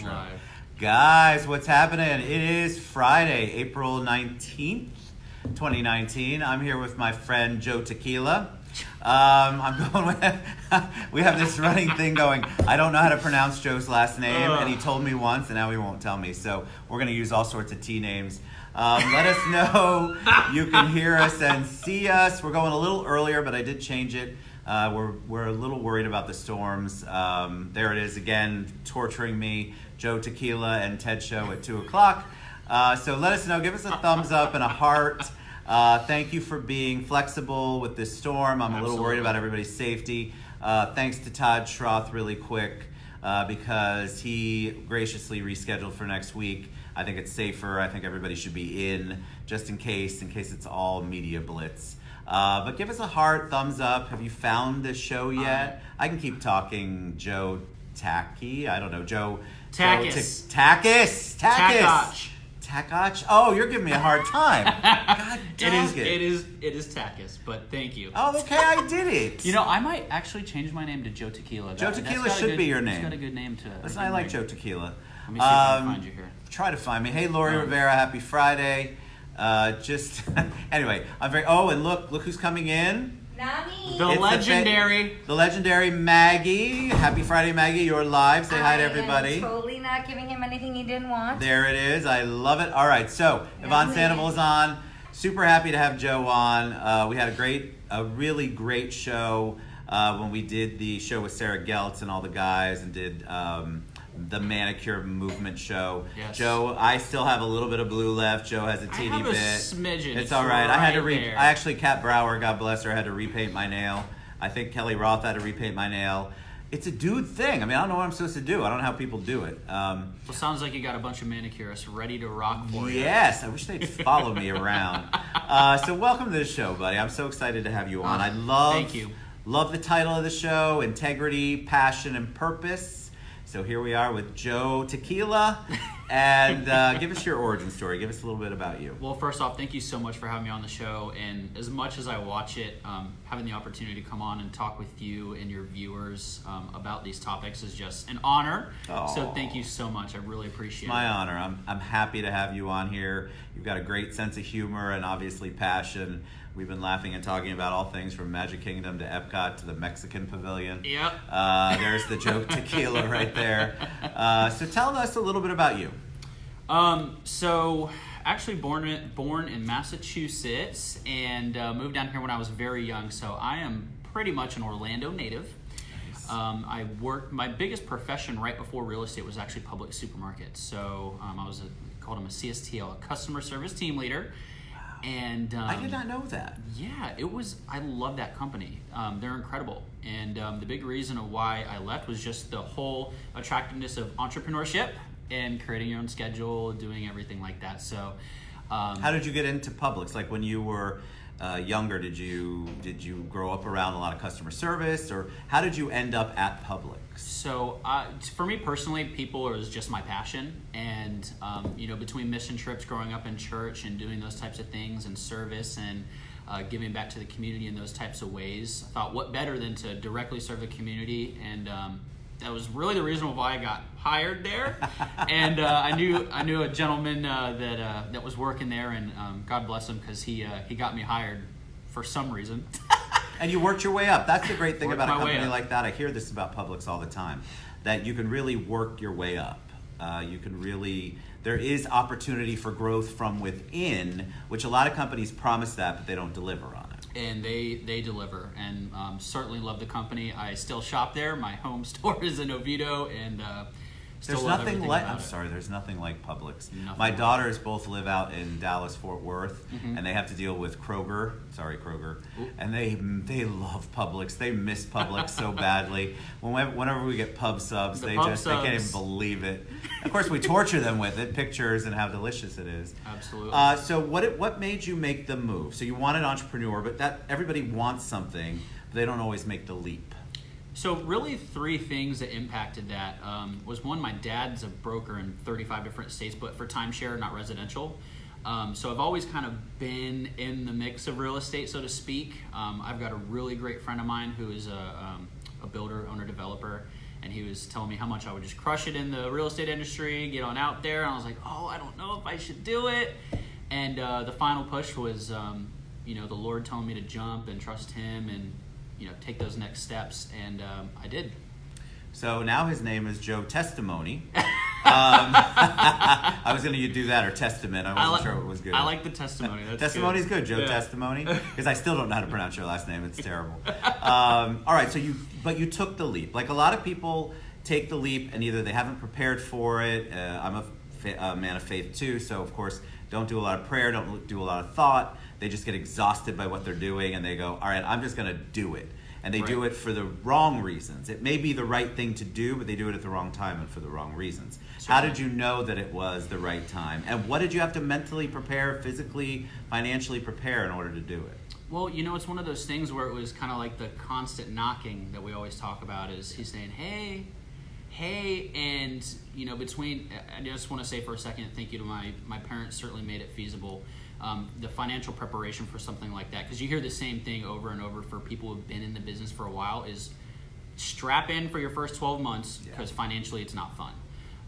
intro. Live. Guys, what's happening? It is Friday, April 19th, 2019. I'm here with my friend Joe Tequila. I'm going with, we have this running thing going. I don't know how to pronounce Joe's last name, and he told me once, and now he won't tell me. So we're going to use all sorts of T names. Let us know you can hear us and see us. We're going a little earlier, but I did change it. We're a little worried about the storms. There it is again, torturing me. Joe Tequila and Ted Show at 2 o'clock. So let us know. Give us a thumbs up and a heart. Thank you for being flexible with this storm. I'm a little worried about everybody's safety. Thanks to Todd Schroth really quick because he graciously rescheduled for next week. I think it's safer. I think everybody should be in just in case it's all media blitz. But give us a heart, thumbs up. Have you found the show yet? I can keep talking. Joe Tacky. I don't know. Joe. Takacs. Takacs. Oh, you're giving me a hard time. God dang it is Takacs, but thank you. Oh, okay, I did it. You know, I might actually change my name to Joe Tequila. Joe Tequila should be your name. It's got a good name to it. Listen, I like Joe Tequila. Let me see if I can find you here. Try to find me. Hey, Lori Rivera, happy Friday. Anyway, I'm very. Oh, and look who's coming in. Nami. The legendary Maggie. Happy Friday, Maggie. You're live. Say hi to everybody. I'm totally not giving him anything he didn't want. There it is. I love it. All right. So Yvonne Sandoval is on. Super happy to have Joe on. We had a really great show when we did the show with Sarah Geltz and all the guys and did the manicure movement show. Yes. Joe, I still have a little bit of blue left. Joe has a teeny bit. I have a smidgen. It's all right. I had to there. I actually, Kat Brower, God bless her, had to repaint my nail. I think Kelly Roth had to repaint my nail. It's a dude thing. I mean, I don't know what I'm supposed to do. I don't know how people do it. Well, sounds like you got a bunch of manicurists ready to rock for you. Yes, I wish they'd follow me around. So welcome to the show, buddy. I'm so excited to have you on. Thank you. Love the title of the show, Integrity, Passion, and Purpose. So here we are with Joe Tequila. And give us your origin story. Give us a little bit about you. Well, first off, thank you so much for having me on the show. And as much as I watch it, having the opportunity to come on and talk with you and your viewers about these topics is just an honor. Aww. So thank you so much. I really appreciate it. My honor. I'm happy to have you on here. You've got a great sense of humor and obviously passion. We've been laughing and talking about all things from Magic Kingdom to Epcot to the Mexican Pavilion. Yep. There's the Joe Tequila right there. So tell us a little bit about you. So actually born in Massachusetts and moved down here when I was very young. So I am pretty much an Orlando native. I worked, my biggest profession right before real estate was actually public supermarkets. So I was called him a CSTL, a customer service team leader. And I did not know that. Yeah, I love that company. They're incredible. And the big reason of why I left was just the whole attractiveness of entrepreneurship and creating your own schedule, doing everything like that. So how did you get into Publix? Like when you were younger, did you grow up around a lot of customer service, or how did you end up at Publix? So for me personally, people is just my passion, and between mission trips, growing up in church, and doing those types of things, and service, and giving back to the community in those types of ways, I thought what better than to directly serve the community, and that was really the reason why I got hired there. And I knew a gentleman that was working there, and God bless him because he got me hired for some reason. And you worked your way up. That's the great thing Worked about a my way company up. like that. I hear this about Publix all the time, that you can really work your way up. There is opportunity for growth from within, which a lot of companies promise that, but they don't deliver on it. And they deliver, and certainly love the company. I still shop there. My home store is in Oviedo, and There's nothing like Publix. My daughters both live out in Dallas, Fort Worth, and they have to deal with Kroger. Sorry, Kroger. Ooh. And they love Publix. They miss Publix so badly. Whenever we get pub subs, they can't even believe it. Of course, we torture them with it, pictures and how delicious it is. Absolutely. So what made you make the move? So you want an entrepreneur, but that everybody wants something, but they don't always make the leap. So really 3 things that impacted that was one, my dad's a broker in 35 different states, but for timeshare, not residential. So I've always kind of been in the mix of real estate, so to speak. I've got a really great friend of mine who is a builder, owner, developer, and he was telling me how much I would just crush it in the real estate industry, get on out there. And I was like, oh, I don't know if I should do it. And the final push was, the Lord telling me to jump and trust Him and, take those next steps. And I did. So now his name is Joe Testimony. I was going to do that or Testament. I wasn't sure what was good. I like the testimony. That's Testimony's good, Joe. Yeah. Testimony, because I still don't know how to pronounce your last name. It's terrible. All right, so you took the leap. Like a lot of people take the leap and either they haven't prepared for it. I'm a man of faith too, so of course don't do a lot of prayer, don't do a lot of thought. They just get exhausted by what they're doing and they go, all right, I'm just going to do it. And they do it for the wrong reasons. It may be the right thing to do, but they do it at the wrong time and for the wrong reasons. Certainly. How did you know that it was the right time? And what did you have to mentally prepare, physically, financially prepare in order to do it? Well, it's one of those things where it was kind of like the constant knocking that we always talk about is he's saying, hey, and, I just want to say for a second, thank you to my parents certainly made it feasible. The financial preparation for something like that, because you hear the same thing over and over for people who've been in the business for a while, is strap in for your first 12 months because financially it's not fun.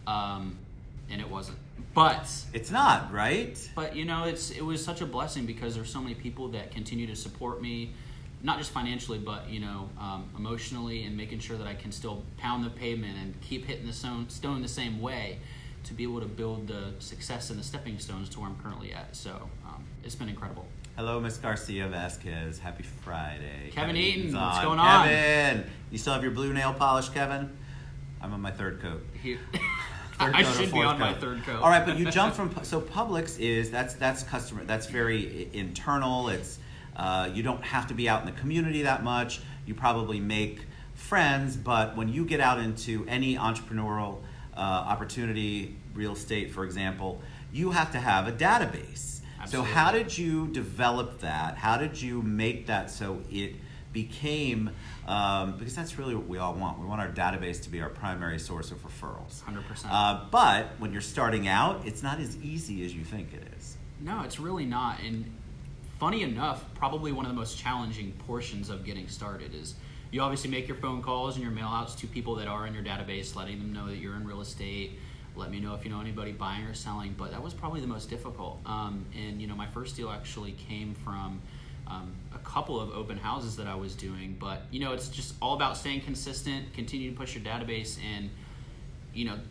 And it wasn't. But it's not, right? But it was such a blessing because there's so many people that continue to support me, not just financially, but emotionally, and making sure that I can still pound the pavement and keep hitting the stone the same way to be able to build the success and the stepping stones to where I'm currently at. So it's been incredible. Hello, Miss Garcia Vasquez. Happy Friday. Kevin Eaton, Eaton's what's on. going on? Kevin, you still have your blue nail polish, Kevin? I'm on my third coat. I should be on my third coat. All right, but you jump from Publix that's customer. That's very internal. It's you don't have to be out in the community that much. You probably make friends, but when you get out into any entrepreneurial opportunity, real estate, for example, you have to have a database. Absolutely. So how did you develop that? How did you make that so it became, because that's really what we all want. We want our database to be our primary source of referrals. 100%. But when you're starting out, it's not as easy as you think it is. No, it's really not. And funny enough, probably one of the most challenging portions of getting started is you obviously make your phone calls and your mail outs to people that are in your database, letting them know that you're in real estate. Let me know if you know anybody buying or selling. But that was probably the most difficult. And my first deal actually came from a couple of open houses that I was doing. But it's just all about staying consistent, continue to push your database, and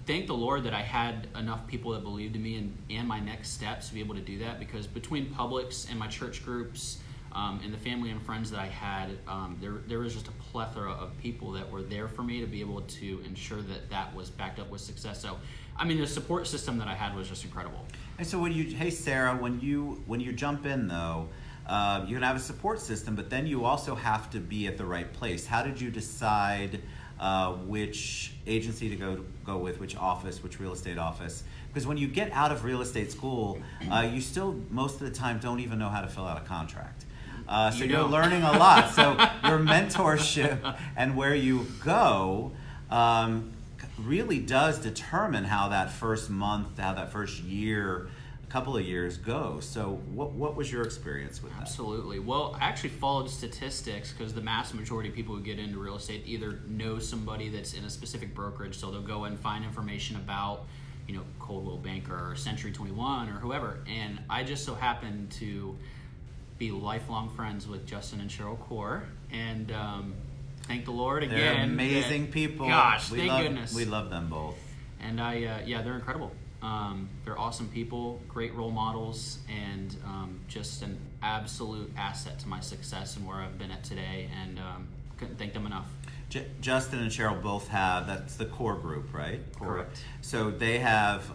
thank the Lord that I had enough people that believed in me and my next steps to be able to do that. Because between Publix and my church groups and the family and friends that I had, there was just a plethora of people that were there for me to be able to ensure that was backed up with success. So, the support system that I had was just incredible. And so hey Sarah, when you jump in though, you're gonna have a support system, but then you also have to be at the right place. How did you decide which agency to go with, which office, which real estate office? Because when you get out of real estate school, you still most of the time don't even know how to fill out a contract. So you're learning a lot. So your mentorship and where you go really does determine how that first month, how that first year, a couple of years go. So what was your experience with that? Absolutely. Well, I actually followed statistics because the mass majority of people who get into real estate either know somebody that's in a specific brokerage, so they'll go and find information about Coldwell Banker or Century 21 or whoever. And I just so happened to be lifelong friends with Justin and Cheryl Core, and thank the Lord again. They're amazing people. Gosh, thank goodness. We love them both. And they're incredible. They're awesome people, great role models, and just an absolute asset to my success and where I've been at today, and couldn't thank them enough. Justin and Cheryl both have, that's the core group, right? Correct. So they have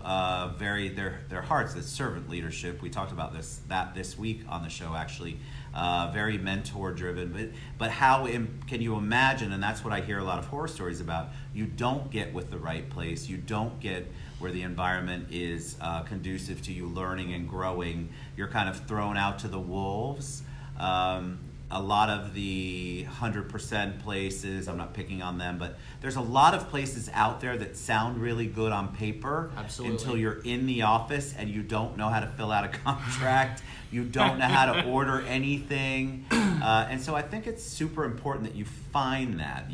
their hearts, it's servant leadership. We talked about this week on the show, actually. Very mentor driven, but how can you imagine, and that's what I hear a lot of horror stories about, you don't get with the right place, you don't get where the environment is conducive to you learning and growing, you're kind of thrown out to the wolves. a lot of the 100% places, I'm not picking on them, but there's a lot of places out there that sound really good on paper. Absolutely. Until you're in the office and you don't know how to fill out a contract, you don't know how to order anything. And so I think it's super important that you find that.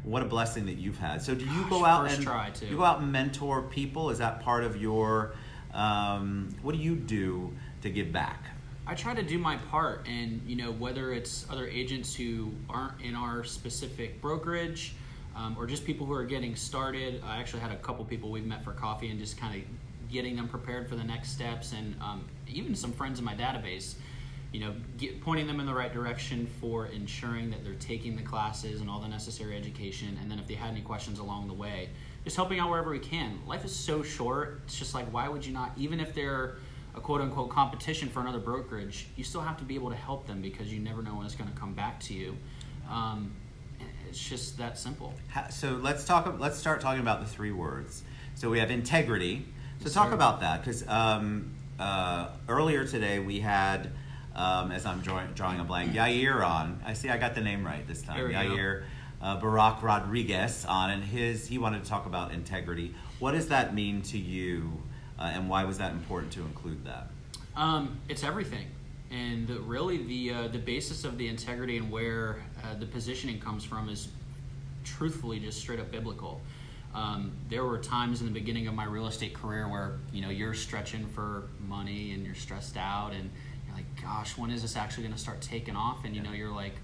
What a blessing that you've had. So do you go out you go out and mentor people? Is that part of your, what do you do to give back? I try to do my part, and whether it's other agents who aren't in our specific brokerage, or just people who are getting started. I actually had a couple people we've met for coffee and just kind of getting them prepared for the next steps, and even some friends in my database, pointing them in the right direction for ensuring that they're taking the classes and all the necessary education, and then if they had any questions along the way, just helping out wherever we can. Life is so short. It's just like, why would you not, even if they're a quote-unquote competition for another brokerage, you still have to be able to help them because you never know when it's going to come back to you. It's just that simple. So let's start talking about the 3 words. So we have integrity. So Yes, talk sir. about that, because earlier today we had, as I'm drawing a blank, Yair on. I got the name right this time. There we go. Yair Barak Rodriguez on, and he wanted to talk about integrity. What does that mean to you, and why was that important to include that? It's everything, and really the basis of the integrity and where the positioning comes from is truthfully just straight up biblical. There were times in the beginning of my real estate career where you're stretching for money and you're stressed out and you're like, gosh, when is this actually going to start taking off? And you're like,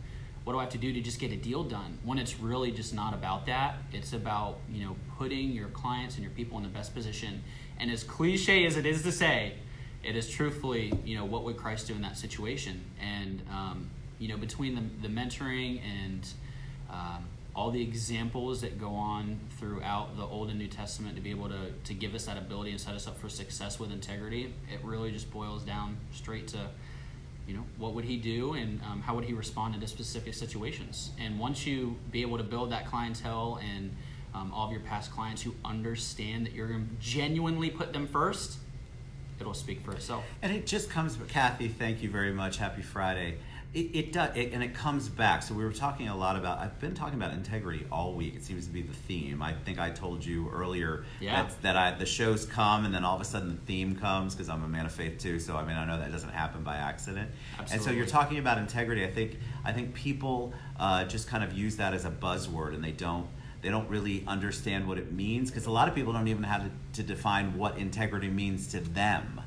what do I have to do to just get a deal done? When it's really just not about that. It's about putting your clients and your people in the best position. And as cliche as it is to say, it is truthfully what would Christ do in that situation? And between the mentoring and all the examples that go on throughout the Old and New Testament to be able to give us that ability and set us up for success with integrity, it really just boils down straight to what would he do and how would he respond to specific situations. And once you be able to build that clientele and all of your past clients who understand that you're going to genuinely put them first, it'll speak for itself. And it just comes, Kathy, thank you very much. Happy Friday. It does, and it comes back. So we were talking a lot about, I've been talking about integrity all week. It seems to be the theme. I think I told you earlier that the shows come and then all of a sudden the theme comes, because I'm a man of faith too. So I know that doesn't happen by accident. Absolutely. And so you're talking about integrity. I think people just kind of use that as a buzzword, and they don't really understand what it means, because a lot of people don't even know how to define what integrity means to them.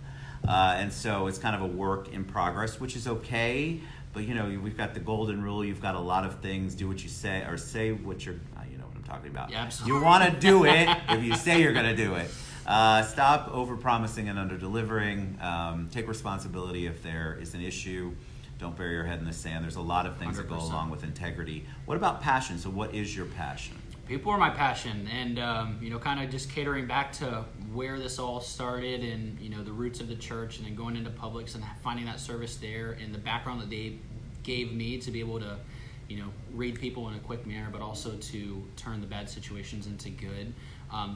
And so it's kind of a work in progress, which is okay. But we've got the golden rule. You've got a lot of things. Do what you say, or say what you're. You know what I'm talking about. Yeah, absolutely. You want to do it if you say you're going to do it. Stop over-promising and under-delivering. Take responsibility if there is an issue. Don't bury your head in the sand. There's a lot of things that go 100%. along with integrity. What about passion? So what is your passion? People are my passion, and kind of just catering back to where this all started, and the roots of the church, and then going into Publix and finding that service there, and the background that they gave me to be able to, read people in a quick manner, but also to turn the bad situations into good.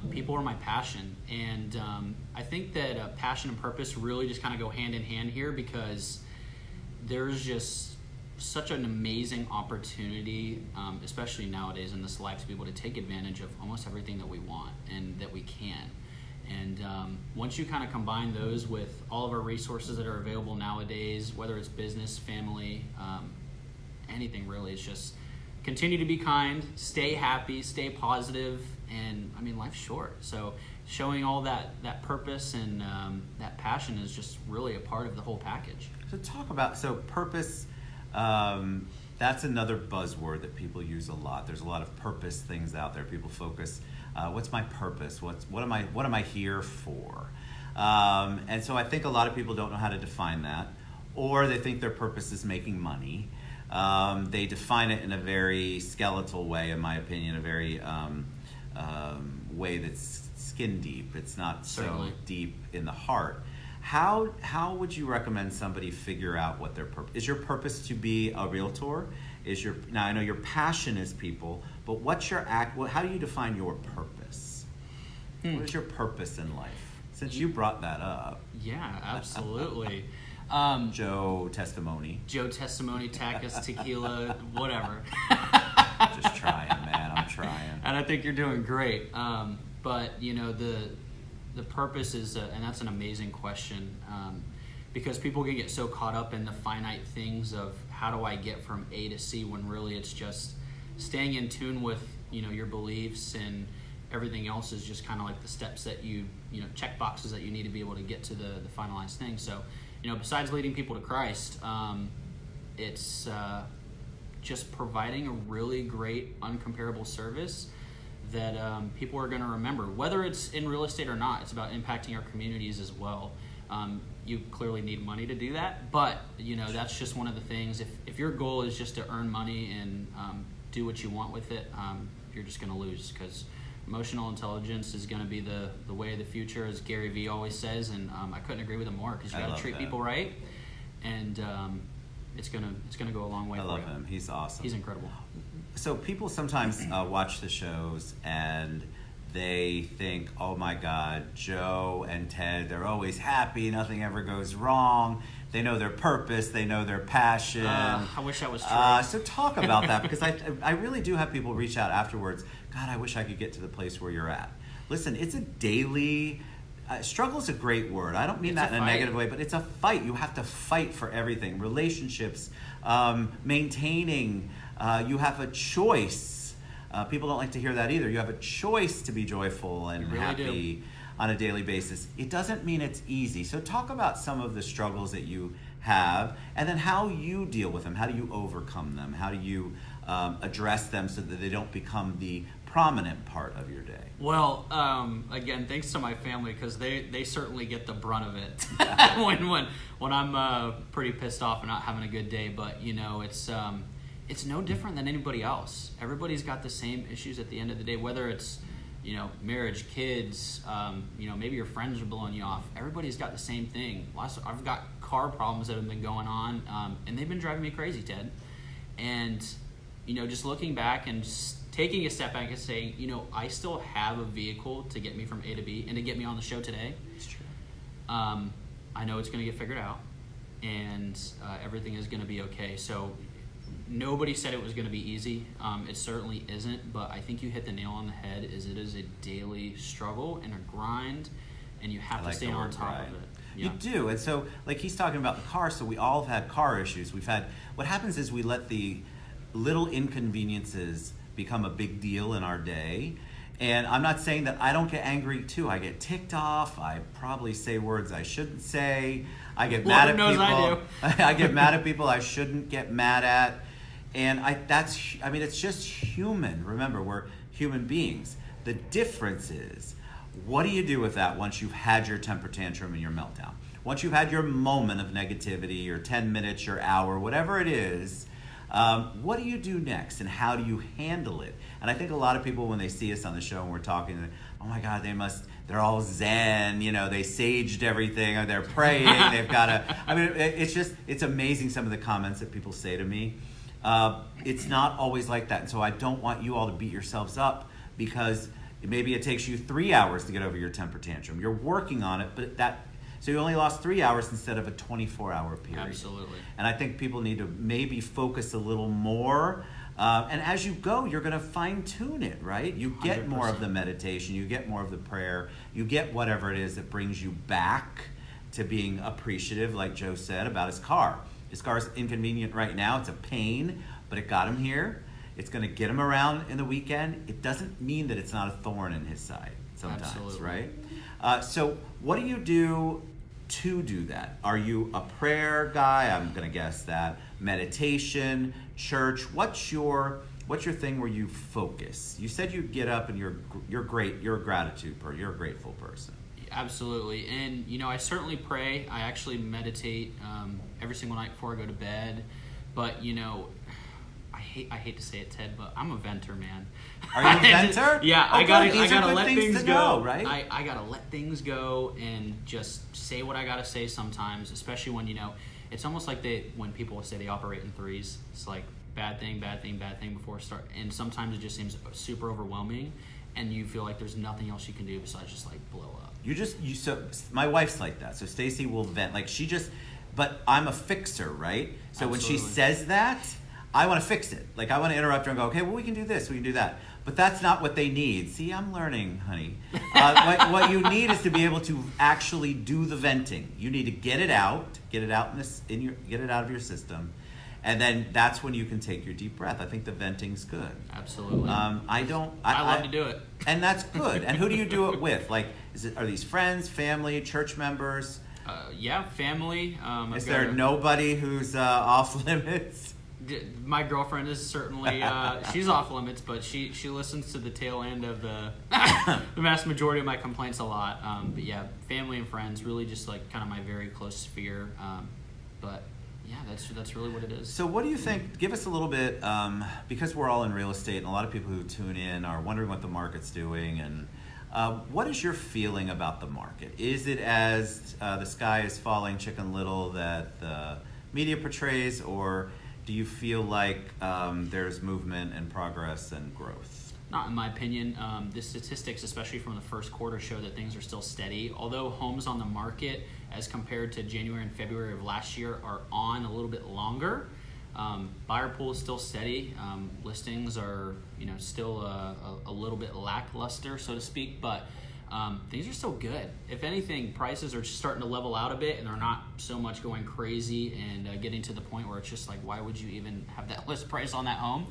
People are my passion, and I think that passion and purpose really just kind of go hand in hand here, because there's just such an amazing opportunity, especially nowadays in this life, to be able to take advantage of almost everything that we want and that we can. And once you kind of combine those with all of our resources that are available nowadays, whether it's business, family, anything really, it's just continue to be kind, stay happy, stay positive, and life's short. So showing all that purpose and that passion is just really a part of the whole package. So talk about, purpose. That's another buzzword that people use a lot. There's a lot of purpose things out there. People focus, what's my purpose? What am I here for? And so I think a lot of people don't know how to define that, or they think their purpose is making money. They define it in a very skeletal way, in my opinion, a very way that's skin deep. It's not Certainly. so deep in the heart. How would you recommend somebody figure out what their purpose is? Your purpose to be a realtor? Now I know your passion is people, but what's your how do you define your purpose? What is your purpose in life? Since you brought that up. Yeah, absolutely. Joe Testimony. Joe Testimony, Takacs, Tequila, whatever. Just trying, man. I'm trying. And I think you're doing great. But the purpose is, and that's an amazing question, because people can get so caught up in the finite things of how do I get from A to C, when really it's just staying in tune with your beliefs, and everything else is just kind of like the steps that you check boxes that you need to be able to get to the finalized thing. So besides leading people to Christ, it's just providing a really great, uncomparable service that people are going to remember. Whether it's in real estate or not, it's about impacting our communities as well. You clearly need money to do that, but that's just one of the things. If your goal is just to earn money and do what you want with it, you're just going to lose, because emotional intelligence is going to be the way of the future, as Gary Vee always says, and I couldn't agree with him more, because you got to treat people right, and it's gonna go a long way. I love him. He's awesome. He's incredible. So people sometimes watch the shows and they think, oh my God, Joe and Ted, they're always happy, nothing ever goes wrong. They know their purpose, they know their passion. I wish that was true. So talk about that, because I really do have people reach out afterwards. God, I wish I could get to the place where you're at. Listen, it's a daily, struggle is a great word. I don't mean that in a negative way, but it's a fight. You have to fight for everything. Relationships, maintaining, you have a choice. People don't like to hear that either. You have a choice to be joyful and really happy on a daily basis. It doesn't mean it's easy. So talk about some of the struggles that you have, and then how you deal with them. How do you overcome them? How do you address them so that they don't become the prominent part of your day? Well, again, thanks to my family, because they certainly get the brunt of it when I'm pretty pissed off and not having a good day. But it's no different than anybody else. Everybody's got the same issues at the end of the day, whether it's marriage, kids, maybe your friends are blowing you off. Everybody's got the same thing. I've got car problems that have been going on, and they've been driving me crazy, Ted. And just looking back and just taking a step back and saying, I still have a vehicle to get me from A to B and to get me on the show today. It's true. I know it's going to get figured out, and everything is going to be okay. So nobody said it was going to be easy. It certainly isn't, but I think you hit the nail on the head. It is a daily struggle and a grind, and you have to stay on top of it. Yeah. You do. And so, like he's talking about the car, so we all have had car issues. What happens is we let the little inconveniences become a big deal in our day. And I'm not saying that I don't get angry too. I get ticked off. I probably say words I shouldn't say. I get mad at people. I do. I get mad at people I shouldn't get mad at. And it's just human. Remember, we're human beings. The difference is, what do you do with that once you've had your temper tantrum and your meltdown? Once you've had your moment of negativity, your 10 minutes, your hour, whatever it is, what do you do next, and how do you handle it? And I think a lot of people, when they see us on the show and we're talking, oh my God, they're all zen, they saged everything, or they're praying, they've got it's amazing some of the comments that people say to me. It's not always like that. And so I don't want you all to beat yourselves up, because maybe it takes you 3 hours to get over your temper tantrum. You're working on it, so you only lost 3 hours instead of a 24-hour period. Absolutely. And I think people need to maybe focus a little more. And as you go, you're going to fine-tune it, right? You get 100%. More of the meditation. You get more of the prayer. You get whatever it is that brings you back to being appreciative, like Joe said, about his car. His car's inconvenient right now. It's a pain, but it got him here. It's going to get him around in the weekend. It doesn't mean that it's not a thorn in his side sometimes, Absolutely. Right? So what do you do to do that? Are you a prayer guy? I'm going to guess that. Meditation, church. What's your thing where you focus? You said you get up and you're great. You're a you're a grateful person. Absolutely. And I certainly pray. I actually meditate every single night before I go to bed. But I hate to say it, Ted, but I'm a venter, man. Are you a venter? Yeah, I gotta let things go. Know, right? I gotta let things go and just say what I gotta say sometimes, especially when it's almost like when people say they operate in threes. It's like bad thing before start, and sometimes it just seems super overwhelming, and you feel like there's nothing else you can do besides just like blow up. So my wife's like that. So Stacy will vent. Like but I'm a fixer, right? So when she Absolutely. says that, I want to fix it. Like I want to interrupt her and go, okay, well we can do this, we can do that. But that's not what they need. See, I'm learning, honey. What you need is to be able to actually do the venting. You need to get it out get it out get it out of your system, and then that's when you can take your deep breath. I think the venting's good. Absolutely. I love to do it. And that's good. And who do you do it with? Like, are these friends, family, church members? Yeah, family. Is there nobody who's off limits? My girlfriend is certainly she's off limits, but she listens to the tail end of the vast majority of my complaints a lot. But yeah, family and friends, really just like kind of my very close sphere. But yeah, that's really what it is. So what do you think? Give us a little bit, because we're all in real estate, and a lot of people who tune in are wondering what the market's doing. And what is your feeling about the market? Is it as the sky is falling, Chicken Little, that the media portrays, or do you feel like there's movement and progress and growth? Not in my opinion. The statistics, especially from the first quarter, show that things are still steady. Although homes on the market, as compared to January and February of last year, are on a little bit longer. Buyer pool is still steady. Listings are, still a little bit lackluster, so to speak, but things are still good. If anything, prices are just starting to level out a bit, and they're not so much going crazy and getting to the point where it's just like, why would you even have that list price on that home?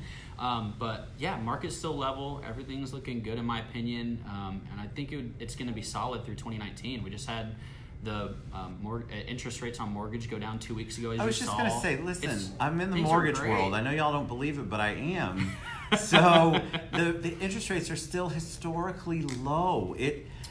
But yeah, market's still level. Everything's looking good in my opinion, and I think it's going to be solid through 2019. We just had the interest rates on mortgage go down 2 weeks ago. I was just going to say, listen, I'm in the mortgage world. I know y'all don't believe it, but I am. So the interest rates are still historically low.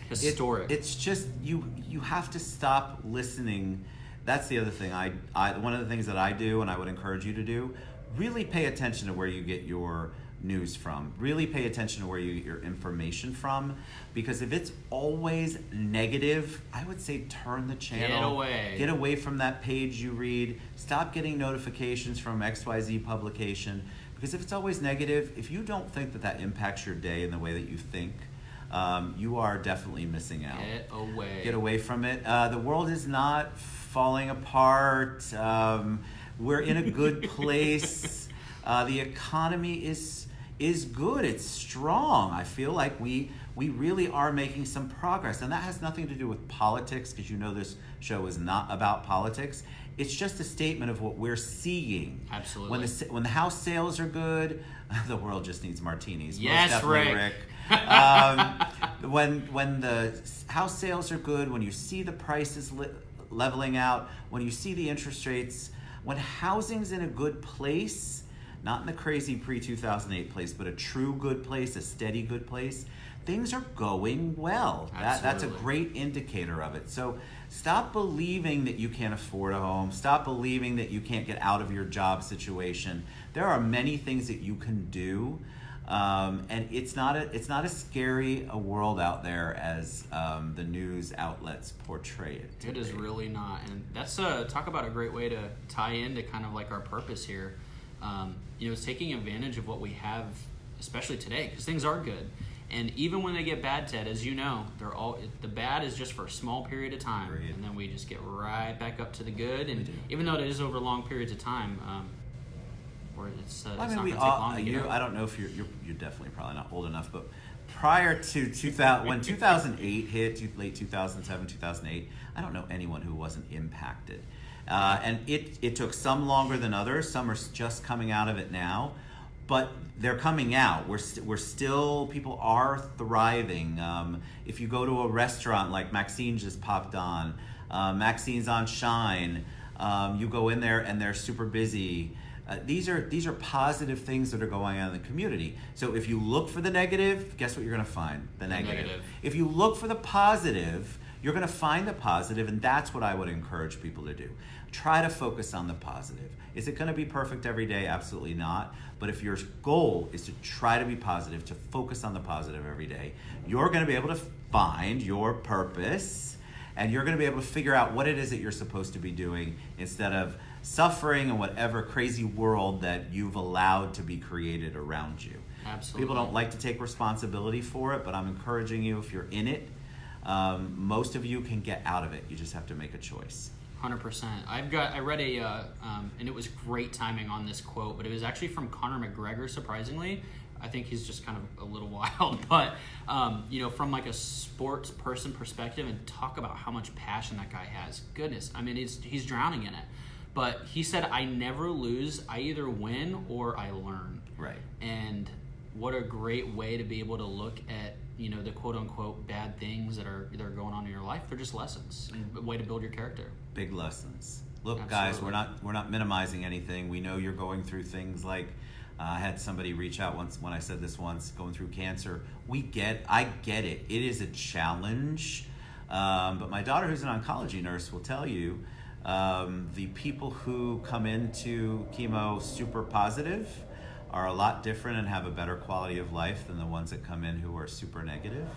Historic. It's just you have to stop listening. That's the other thing. One of the things that I do, and I would encourage you to do, really pay attention to where you get your news from. Really pay attention to where you get your information from, because if it's always negative, I would say turn the channel. Get away from that page you read. Stop getting notifications from XYZ publication, because if it's always negative, if you don't think that impacts your day in the way that you think, you are definitely missing out. Get away from it. The world is not falling apart. We're in a good place. The economy is good. It's strong. I feel like we really are making some progress, and that has nothing to do with politics, because this show is not about politics. It's just a statement of what we're seeing. Absolutely. When the house sales are good, the world just needs martinis. Yes, Rick. When the house sales are good, when you see the prices leveling out, when you see the interest rates, when housing's in a good place, not in the crazy pre-2008 place, but a true good place, a steady good place, things are going well. That's a great indicator of it. So stop believing that you can't afford a home. Stop believing that you can't get out of your job situation. There are many things that you can do, and it's not as scary a world out there as the news outlets portray it. It is really not, and that's talk about a great way to tie into kind of like our purpose here. It's taking advantage of what we have, especially today, because things are good. And even when they get bad, Ted, as you know, the bad is just for a small period of time. Agreed. And then we just get right back up to the good. And even though it is over long periods of time, where it's not going to take long to get out. I don't know if you're definitely probably not old enough, but prior to 2000, when 2008 hit, late 2007, 2008, I don't know anyone who wasn't impacted. And it took some longer than others. Some are just coming out of it now, but they're coming out. We're still, people are thriving. If you go to a restaurant like Maxine just popped on, Maxine's on Shine, you go in there and they're super busy. These are positive things that are going on in the community. So if you look for the negative, guess what you're going to find? The negative. If you look for the positive, you're going to find the positive, and that's what I would encourage people to do. Try to focus on the positive. Is it going to be perfect every day? Absolutely not. But if your goal is to try to be positive, to focus on the positive every day, you're going to be able to find your purpose, and you're going to be able to figure out what it is that you're supposed to be doing instead of suffering in whatever crazy world that you've allowed to be created around you. Absolutely. People don't like to take responsibility for it, but I'm encouraging you, if you're in it, most of you can get out of it. You just have to make a choice. 100%. I read and it was great timing on this quote, but it was actually from Conor McGregor, surprisingly. I think he's just kind of a little wild, but from like a sports person perspective, and talk about how much passion that guy has. Goodness, I mean, he's drowning in it. But he said, "I never lose. I either win or I learn." Right. And what a great way to be able to look at the quote unquote bad things that are going on in your life. They're just lessons, and a way to build your character. Big lessons. Look, Absolutely. guys, we're not minimizing anything. We know you're going through things like. I had somebody reach out once when I said this once, going through cancer. I get it. It is a challenge. But my daughter, who's an oncology nurse, will tell you the people who come into chemo super positive are a lot different and have a better quality of life than the ones that come in who are super negative.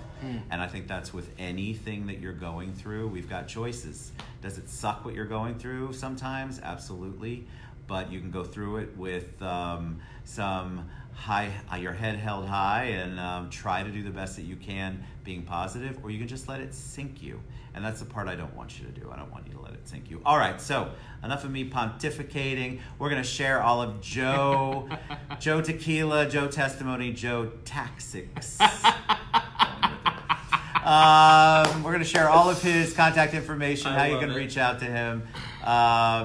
And I think that's with anything that you're going through. We've got choices. Does it suck what you're going through sometimes? Absolutely. But you can go through it with some your head held high and try to do the best that you can being positive, or you can just let it sink you. And that's the part I don't want you to do. I don't want you to let it sink you. All right, so enough of me pontificating. We're going to share all of Joe Tequila, Joe Testimony, Joe Takacs. We're going to share all of his contact information, how you can reach out to him.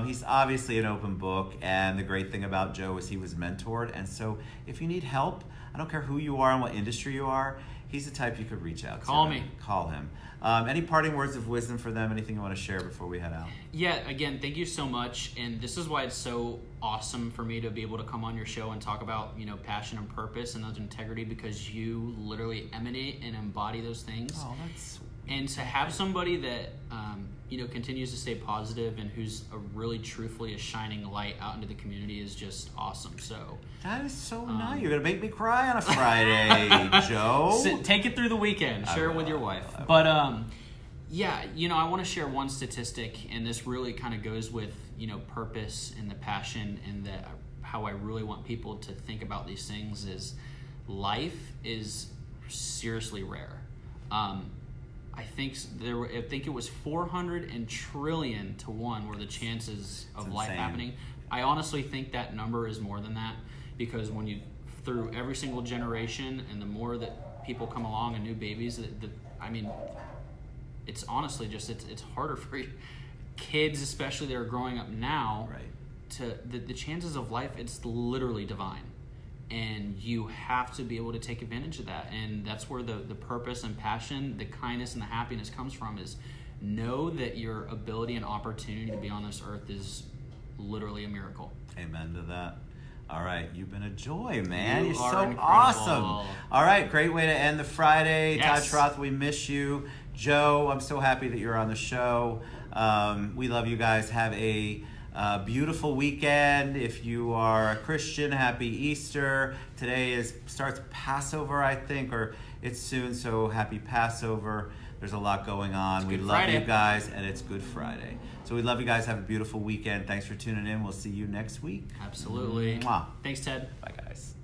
He's obviously an open book, and the great thing about Joe is he was mentored. And so if you need help, I don't care who you are and what industry you are, he's the type you could reach out to. Call me. Call him. Any parting words of wisdom for them? Anything you want to share before we head out? Yeah, again, thank you so much. And this is why it's so awesome for me to be able to come on your show and talk about, passion and purpose and those integrity, because you literally emanate and embody those things. Oh, that's And to have somebody that, continues to stay positive and who's really truthfully a shining light out into the community is just awesome. So that is so nice. You're going to make me cry on a Friday, Joe. take it through the weekend. Share it with your wife. But, I want to share one statistic, and this really kind of goes with, purpose and the passion, and how I really want people to think about these things is life is seriously rare. I think it was 400 trillion to 1 were the chances of life happening. I honestly think that number is more than that, because when you through every single generation, and the more that people come along and new babies, it's honestly just it's harder for kids, especially that are growing up now. Right. To the chances of life, it's literally divine. And you have to be able to take advantage of that. And that's where the purpose and passion, the kindness and the happiness comes from, is know that your ability and opportunity to be on this earth is literally a miracle. Amen to that. All right, you've been a joy, man. You're are so incredible. awesome. All right, great way to end the Friday. Yes. Todd Schroth, we miss you. Joe, I'm so happy that you're on the show. We love you guys. Have a beautiful weekend. If you are a Christian, happy Easter. Today starts Passover, I think, or it's soon, so happy Passover. There's a lot going on. We love Friday. you guys, and it's Good Friday. So we love you guys. Have a beautiful weekend. Thanks for tuning in. We'll see you next week. Absolutely. Mwah. Thanks, Ted. Bye, guys.